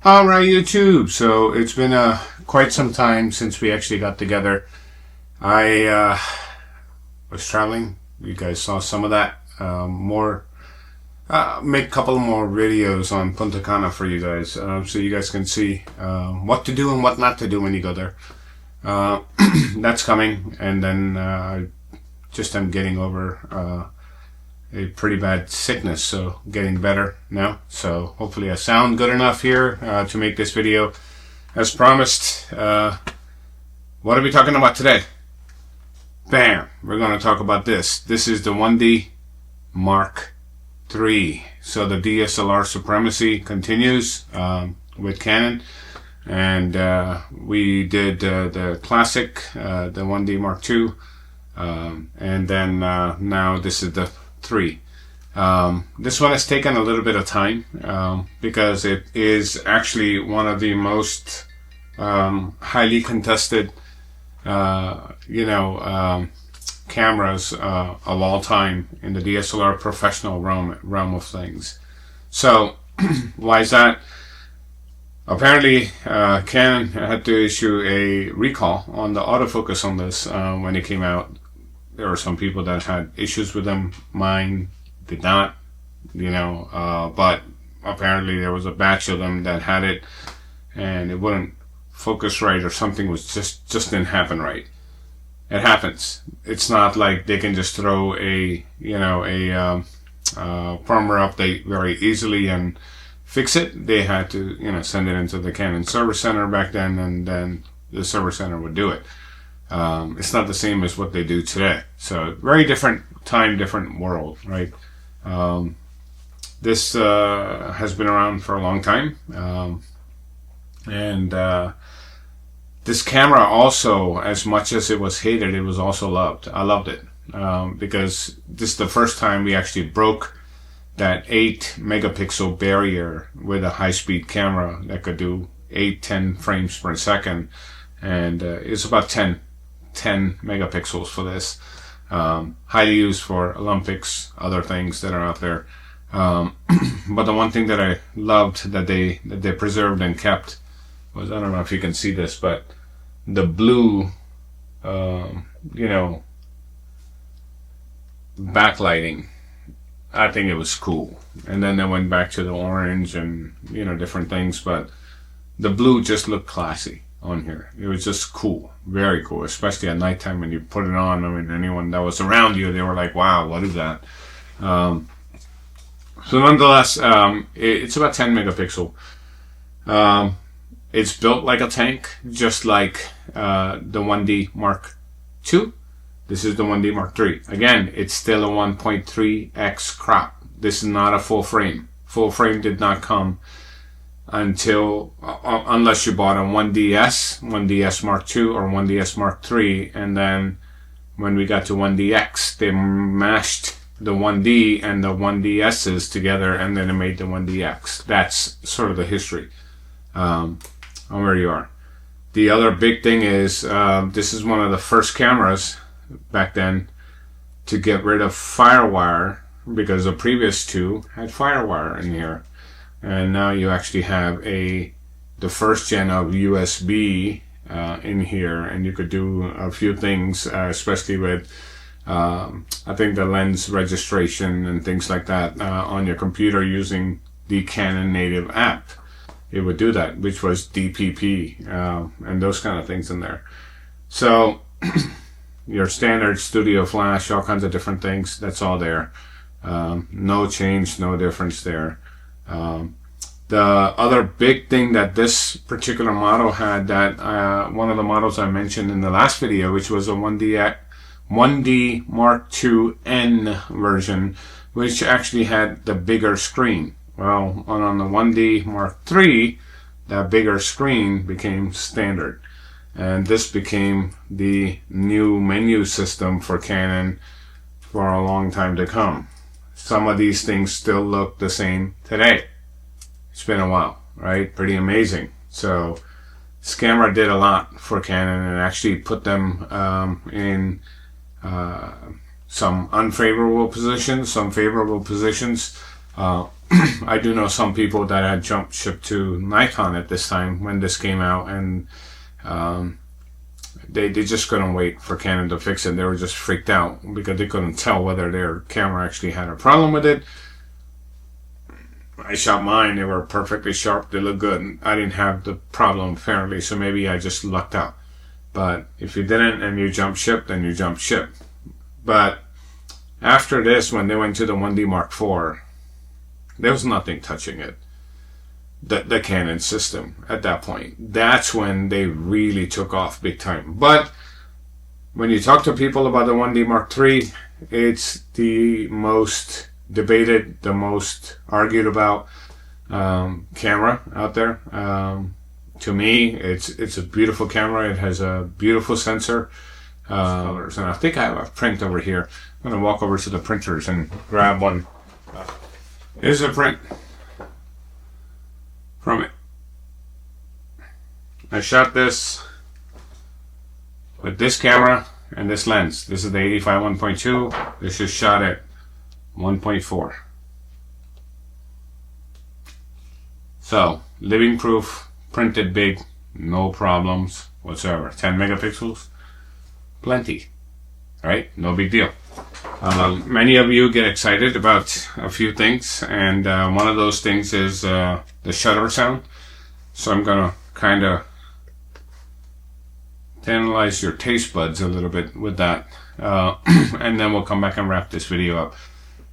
Alright, YouTube. So it's been quite some time since we actually got together. I was traveling. You guys saw some of that. Make a couple more videos on Punta Cana for you guys, so you guys can see what to do and what not to do when you go there. That's coming, and then I'm getting over a pretty bad sickness, so getting better now. So hopefully I sound good enough here to make this video. As promised, what are we talking about today? Bam! We're going to talk about this. This is the 1D Mark III. So the DSLR Supremacy continues with Canon, and we did the classic, the 1D Mark II, and then now this is the 3. This one has taken a little bit of time because it is actually one of the most highly contested cameras of all time in the DSLR professional realm of things. So why is that? Apparently Canon had to issue a recall on the autofocus on this when it came out. There were some people that had issues with them. Mine did not, but apparently there was a batch of them that had it, and it wouldn't focus right, or something was just didn't happen right. It happens. It's not like they can just throw a firmware update very easily and fix it. They had to send it into the Canon service center back then, and then the service center would do it. It's not the same as what they do today. So very different time, different world, right? This has been around for a long time. And this camera also, as much as it was hated, it was also loved. I loved it because this is the first time we actually broke that 8 megapixel barrier with a high-speed camera that could do 10 frames per second. And it's about 10 megapixels for this. Highly used for Olympics, other things that are out there. But the one thing that I loved that they preserved and kept was, I don't know if you can see this, but the blue, backlighting. I think it was cool. And then they went back to the orange and different things, but the blue just looked classy on here. It was just cool, very cool, especially at nighttime when you put it on. I mean, anyone that was around you, they were like, wow, what is that? So nonetheless, it's about 10 megapixel. It's built like a tank, just like the 1D Mark II. This is the 1D Mark III. Again, it's still a 1.3x crop. This is not a full frame. Full frame did not come until unless you bought a 1DS Mark II or 1DS Mark III, and then when we got to 1DX, they mashed the 1D and the 1DSs together, and then they made the 1DX. That's sort of the history on where you are. The other big thing is this is one of the first cameras back then to get rid of firewire, because the previous two had firewire in here. And now you actually have the first gen of USB in here, and you could do a few things, especially with I think the lens registration and things like that on your computer using the Canon native app. It would do that, which was DPP and those kind of things in there. So your standard studio flash, all kinds of different things, that's all there. No change, no difference there. The other big thing that this particular model had, that one of the models I mentioned in the last video, which was a 1D Mark II N version, which actually had the bigger screen. Well, on the 1D Mark III, that bigger screen became standard. And this became the new menu system for Canon for a long time to come. Some of these things still look the same today. It's been a while, right? Pretty amazing. So this camera did a lot for Canon and actually put them in some unfavorable positions, some favorable positions. I do know some people that had jumped ship to Nikon at this time when this came out, and they just couldn't wait for Canon to fix it. They were just freaked out because they couldn't tell whether their camera actually had a problem with it. I shot mine, they were perfectly sharp, they look good. I didn't have the problem apparently, so maybe I just lucked out. But if you didn't and you jump ship, then you jump ship. But after this, when they went to the 1D Mark IV, there was nothing touching it. The Canon system at that point. That's when they really took off big time. But when you talk to people about the 1D Mark III, it's the most debated, the most argued about camera out there. To me, it's a beautiful camera. It has a beautiful sensor, colors, and I think I have a print over here. I'm gonna walk over to the printers and grab one. Here's a print from it. I shot this with this camera and this lens. This is the 85 1.2. This is shot at 1.4. So, living proof, printed big, no problems whatsoever. 10 megapixels, plenty, right? No big deal. Many of you get excited about a few things, and one of those things is the shutter sound. So I'm gonna kind of analyze your taste buds a little bit with that, and then we'll come back and wrap this video up.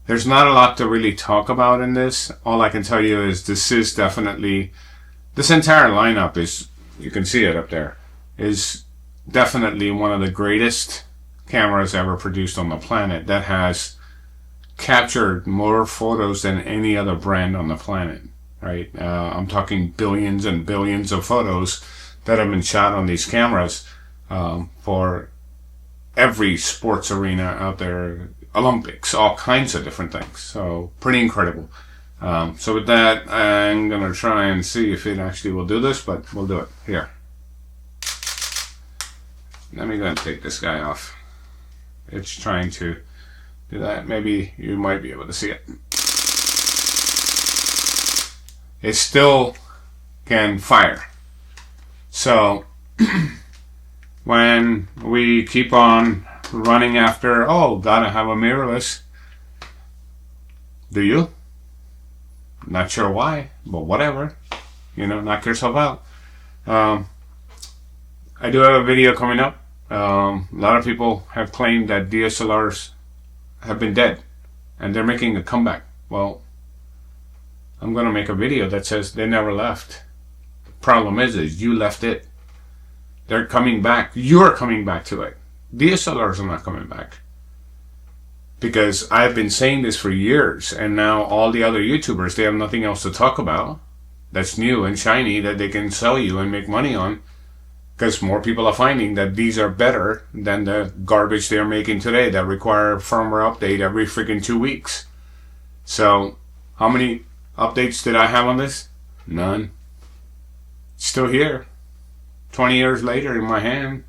There's not a lot to really talk about in this. All I can tell you is this is definitely, this entire lineup is, you can see it up there, is definitely one of the greatest cameras ever produced on the planet that has captured more photos than any other brand on the planet, right? I'm talking billions and billions of photos that have been shot on these cameras for every sports arena out there, Olympics, all kinds of different things. So pretty incredible. So with that, I'm gonna try and see if it actually will do this, but we'll do it here. Let me go and take this guy off. It's trying to do that. Maybe you might be able to see it. It still can fire. So when we keep on running after, oh, gotta have a mirrorless, do you? Not sure why, but whatever. You know, knock yourself out. I do have a video coming up. A lot of people have claimed that DSLRs have been dead and they're making a comeback. Well, I'm going to make a video that says they never left. The problem is you left it. They're coming back. You're coming back to it. DSLRs are not coming back. Because I've been saying this for years, and now all the other YouTubers, they have nothing else to talk about that's new and shiny that they can sell you and make money on. Because more people are finding that these are better than the garbage they're making today that require firmware update every freaking 2 weeks. So, how many updates did I have on this? None. It's still here. 20 years later in my hand.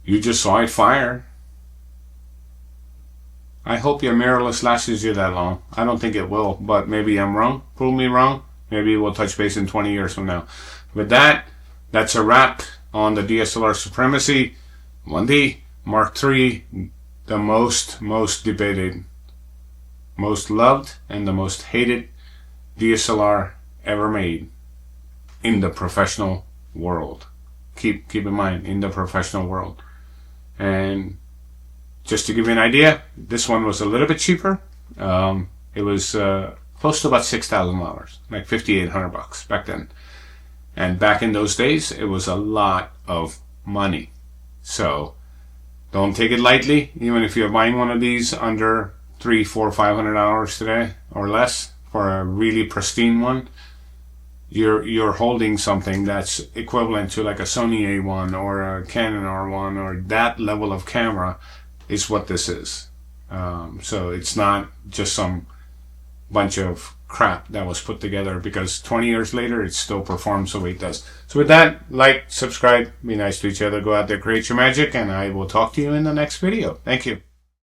You just saw it fire. I hope your mirrorless lasts you that long. I don't think it will, but maybe I'm wrong. Prove me wrong. Maybe we'll touch base in 20 years from now. With that, that's a wrap on the DSLR Supremacy 1D Mark III, the most debated, most loved, and the most hated DSLR ever made in the professional world. Keep in mind, in the professional world. And just to give you an idea, this one was a little bit cheaper. It was close to about $6,000, like $5,800 back then. And back in those days, it was a lot of money. So don't take it lightly. Even if you're buying one of these under $300, $400, $500 today or less for a really pristine one, you're holding something that's equivalent to like a Sony A1 or a Canon R1 or that level of camera is what this is. So it's not just some bunch of crap that was put together, because 20 years later it still performs the way it does. So with that, like, subscribe, be nice to each other, go out there, create your magic, and I will talk to you in the next video. Thank you.